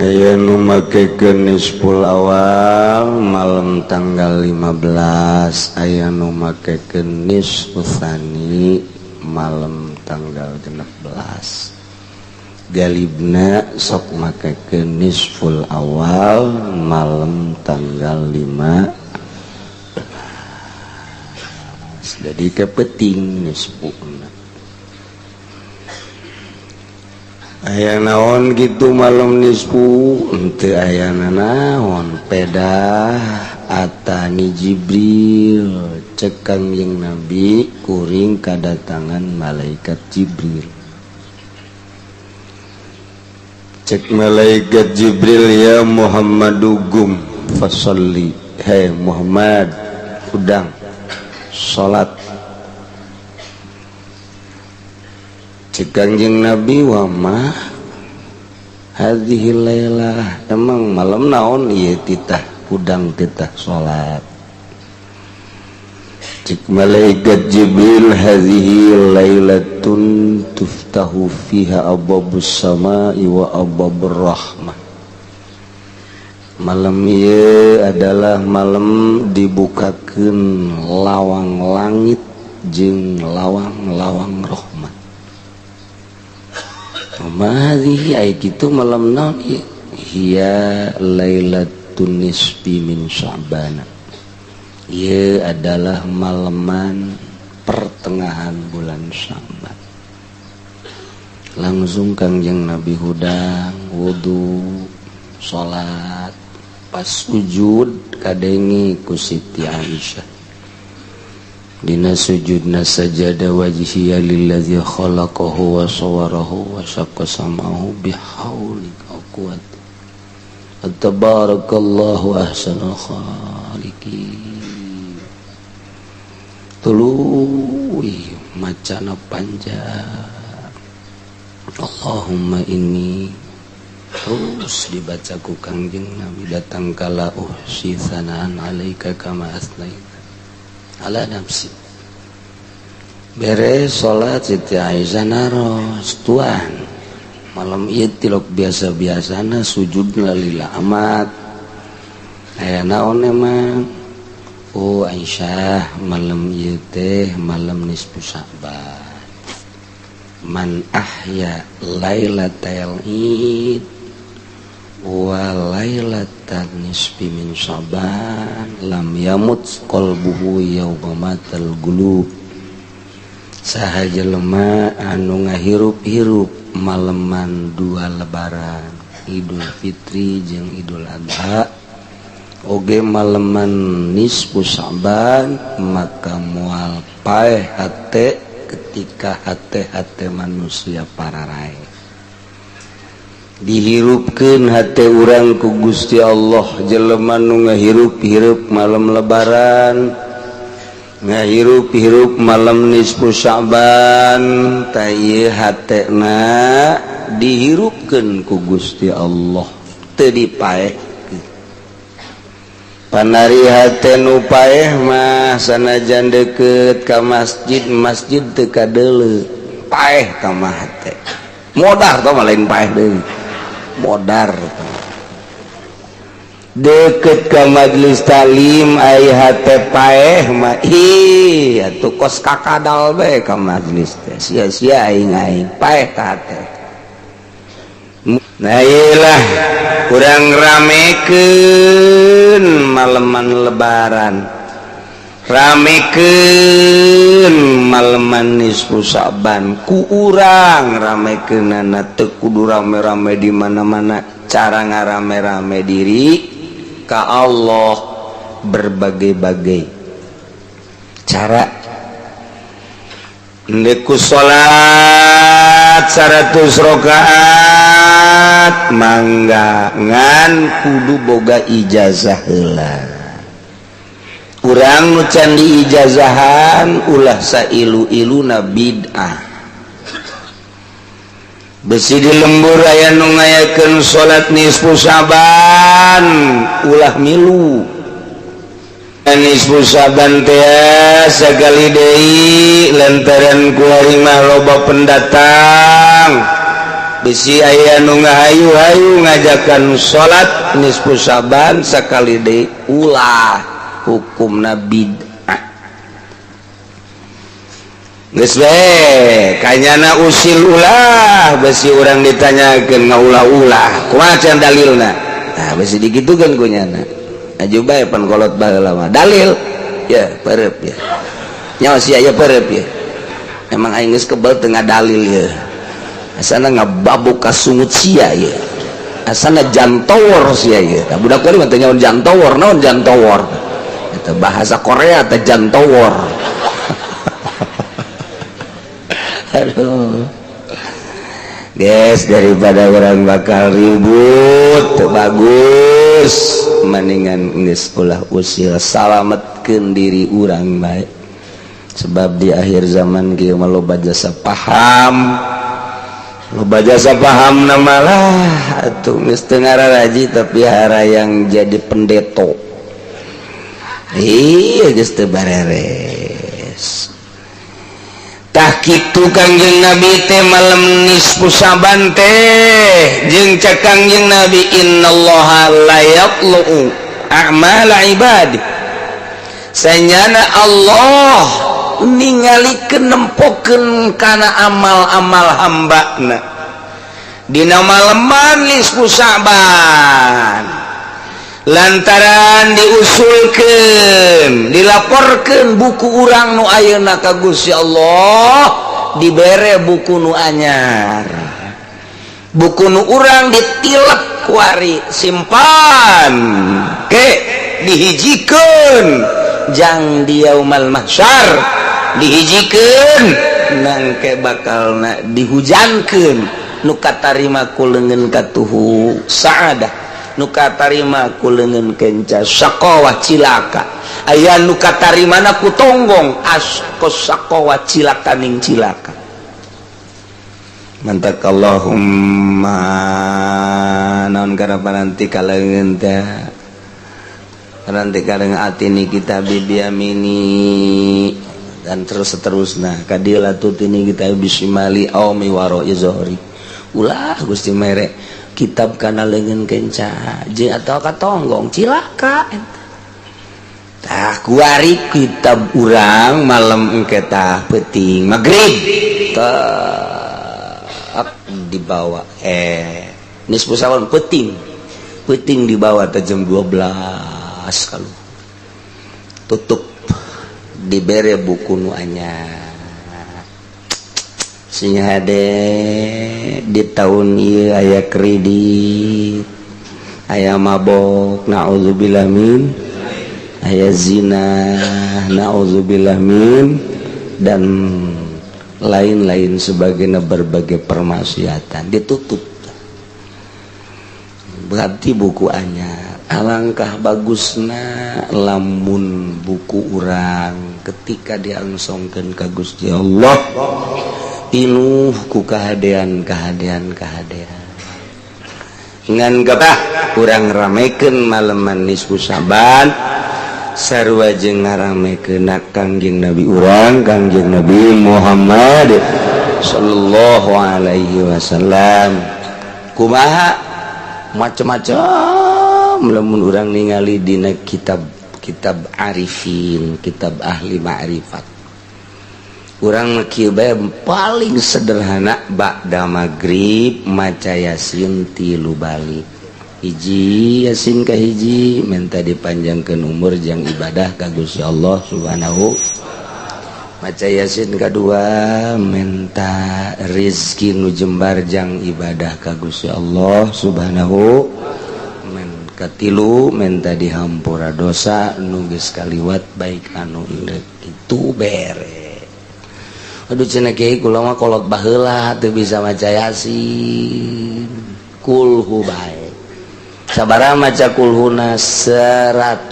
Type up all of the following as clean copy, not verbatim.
Aya nu makekeun nisful awal malam tanggal 15, aya nu makekeun nisful tsani malam tanggal 16. Galibna sok makekeun nisful awal malam tanggal 5. Jadi kepeting nisfuna. Aya naon gitu malam nisfu henteu ayana naon pedah atani Jibril cek Kangjeng Nabi kuring kadatangan malaikat Jibril. Cek malaikat Jibril, ya Muhammadu gum fasolli, hei Muhammad udang salat. Cek Kangjeng Nabi, wa mah hadhihi lailah, emang malam naon ieu titah udang titah salat. Cek malaikat Jibril, hadhihi lailatun tuftahu fiha abwabus samai wa abwabur rahmah. Malam ieu adalah malam dibukakeun lawang langit jeung lawang-lawang rahmat. Madhi ay gitu malam naon hiya lailatun nisfi min Sya'ban. Ia adalah malaman pertengahan bulan Sya'ban. Langsung Kangjeng Nabi hudang wudu salat pas sujud kadengi ku Siti Aisyah. Dina sujudna sajada wajhiya lillazi khalaqahu wa sawwarahu wa syaqqa sam'ahu bihaulika wa quwwatika tabarakallahu ahsanul khaliqin. Tuluy macana panjang Allahumma inni terus dibaca ku Kangjeng Nabi datang kala uhsi sanaan alaika kama asnaita ala nafsi. Beres sholat Siti Aisyah naros tuan malam ieu tilok biasa-biasana sujudna lila amat. Aya naon emang? Oh Aisyah, malam ieu teh malam nisfu Sya'ban. Man ahya lailatal id wa lailatan nisfi min Sya'ban lam yamut qalbuhu yauma matal qulub. Sahaja lemah anu ngahirup-hirup maleman dua lebaran Idul Fitri jeung Idul Adha oge maleman nisfu Sya'ban maka moal paeh hate ketika hate-hate manusia pararae dihirupkeun hate urang ku Gusti Allah. Jelema nu ngahirup-hirup malam lebaran ngahirup-hirup malam nisfu Sya'ban ta ieu hatena dihirupkeun ku Gusti Allah teu dipaehkeun. Panari hate nu paeh mah sanajan deukeut ka masjid teu kadeuleu paeh ka mah hate modar tah lain paeh deui modar deket ke majlis talim ai hate paeh mah atuh kos kakadal bae ka majlis teh sia-sia aing paeh ka hate. Nah iyalah urang ramekeun maleman lebaran, ramekeun maleman nisfu Sya'ban ku urang ramekeunana teu kudu rame-rame di mana-mana, cara ngarame-rame diri ka Allah berbagai-bagai cara. Neku salat 100 rakaat mangga ngan kudu boga ijazah heula. Urang nu can diijazahan ulah sailu-iluna bid'ah. Besi di lembur aya nu ngayakeun salat nisfu Sya'ban ulah milu. Nisfu Sya'ban teh sagali deui lantaran kuari mah loba pendatang bisi aya nu ngahayu-hayu ngajakan salat nisfu Syaban sakali deui ulah hukumna bid'ah. Geus bae kanyana usil ulah bisi urang ditanyakeun ngaulah-ulah kumaha can dalilna. Nah bisi digitukeun ku nyana. Aju bae pan kolot baheula mah dalil ya pereup ya. Nyawa sia aya pereup ya. Emang aing geus kebal teu ngadalil ya. Asana ngababuk ka sungut sia ya. Asana jantowor sia ya. Da budak teh mah teh nyaon jantowor, naon jantowor? Eta bahasa Korea teh jantowor. Aduh. Guys, daripada orang bakal ribut teu bagus, mendingan geus ulah usil salametkeun diri urang bae. Sebab di akhir zaman kieu mah loba jasa paham. Loba jasa paham nama lah atuh geus teu ngararaji tapi harayang jadi pendeto. Iya geus teu bareres. Tah kitu Kangjeng Nabi teh malam nisfu Syaban teh jeung cak Kangjeng Nabi innallaha la yaqlu a'mal ibadi. Sanyana Allah ningalikeun nempokeun kana amal-amal hambana dina malem nisfu Syaban lantaran diusulkeun dilaporkeun buku urang nu ayeuna ka Gusti Allah dibere buku nu anyar buku nu urang ditilep kuari simpan ke dihijikeun jang di yaumal mahsyar dihijikeun nangke bakalna dihujankeun nu katarima ku leungeun katuhu saadah nu katarima ku leungeun kenca saqawah cilaka aya nu katarimana ku tonggong askos saqawah cilaka ning cilaka. Mantak Allahumma naon kana pananti kaleungeun teh nanti kadang hati ini kita biyamini dan terus seterusnya kadila tutini kita bisimali aumi waro izohri ulah Gusti mere kitab kana leungeun kenca jeung atawa katonggong cilaka tah kuari kitab urang malam engke tah peuting magrib tah dibawa nisfu Syaban peuting dibawa teh jam 12 kalau tutup dibere buku nu anyar sehingga hade di tahun ieu aya kredit aya mabok naudzubillah min aya zina naudzubillah min dan lain-lain sebagainya berbagai permaksiatan ditutup berarti buku anyar. Alangkah bagusna lamun buku urang ketika diangsongkeun ka Gusti Allah pinuh ku kahadean ngan gabah urang ramekeun maleman nisfu Syaban sarua jeung ngaramekeun Kangjeng Nabi urang Kangjeng Nabi Muhammad sallallahu alaihi wasallam. Kumaha macam-macam lamun urang ningali dina kitab arifin, kitab ahli ma'rifat. Urang kieu bae paling sederhana ba'da magrib maca Yasin 3 bali. Hiji Yasin ka hiji minta dipanjangkeun umur jang ibadah ka Gusti Allah Subhanahu. Maca Yasin kadua minta rezeki nu jembar jang ibadah ka Gusti Allah Subhanahu. Katilu minta dihampura dosa nu geus kaliwat baik anu indek itu bere. Aduh cenah kiai kula mah kolot baheula teu bisa maca Yasin. Kulhu bae. Sabaraha maca kulhuna 100.000.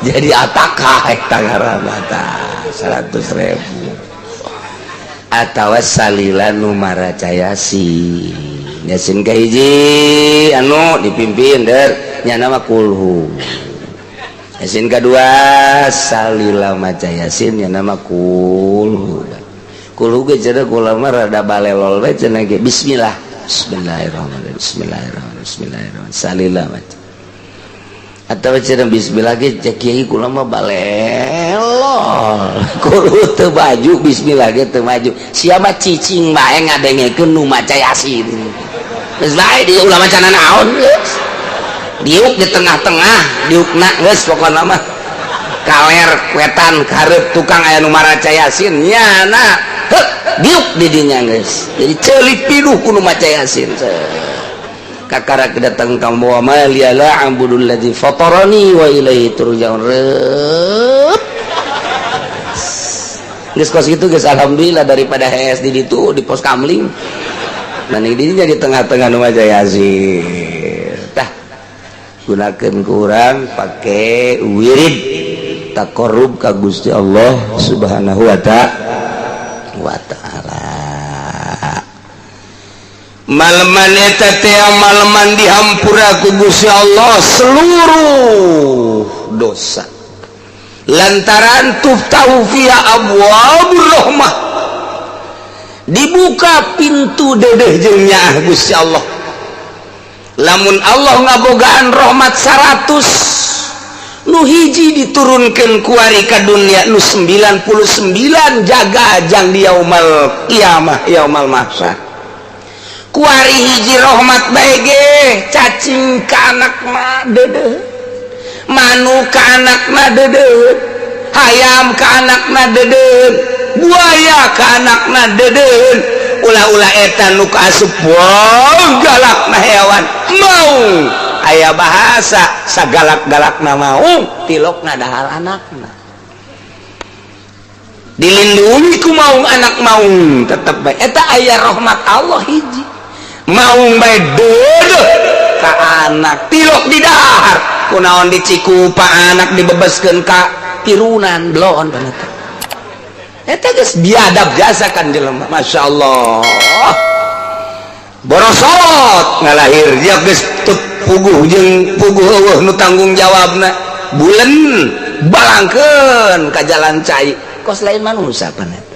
Jadi atakah eta ngaranna tah 100.000. Atawa salila nu maraca Yasin ka hiji anu dipimpin der nya nama kulhu Yasin kedua salila maca yasin yang nama kulhu ge cenah kula mah rada balelol we cenah ge bismillah bismillahirrahmanirrahim bismillahirrahmanirrahim salila maca atawa cenah bismillah ge cek kiai kula mah balelol kudu teu baju bismillah ge teu maju siapa cicing bae ngadengekeun nu maca yasin geus bae di ulah macana naon geus diuk di tengah-tengah diukna geus pokona mah kaler wetan karep tukang aya nu maca yasin nyana diuk di dinya geus jadi ceulik pinuh ku nu maca yasin kakara kedatang kamu wa ma liala ambudul ladzi fatarani wa ilaihi turja'un geus kos kitu geus alhamdulillah daripada HS di ditu di pos kamling dan ini jadi tengah-tengah nu maca yasin gunakan kurang pakai wirid takorub ka Gusti Allah subhanahu wa ta'ala malaman eta teh malaman dihampura ku Gusti Allah seluruh dosa lantaran tuftahu fiha abwabur rahmah dibuka pintu dedeh jeung nyaah Gusti Allah lamun Allah ngabogaan rahmat 100 nu hiji diturunkan kuari ka dunia nu 99 jaga ajang di yaumal qiyamah yaumal mahsyar kuari hiji rahmat bae ge cacing ka anakna deudeuh manu ka anakna deudeuh hayam ka anakna deudeuh buaya ka anakna deudeuh ulah-ulah eta nu kaasup galakna hewan mau aya bahasa sagalak-galakna mau tilokna dahal anakna dilindungi ku maung anak maung tetep bae eta aya rahmat Allah hiji maung bae deudeuh ka anak tilok di dahar kunaon dicikupa anak dibebeskeun ka tirunan bloon paneta eta geus biadab jasa kan jelema masyaallah borosot ngalahir dia geus puguh jeung puguh eueuh nu tanggung jawabna bulen balangkeun ka jalan cai kos lain manusia paneta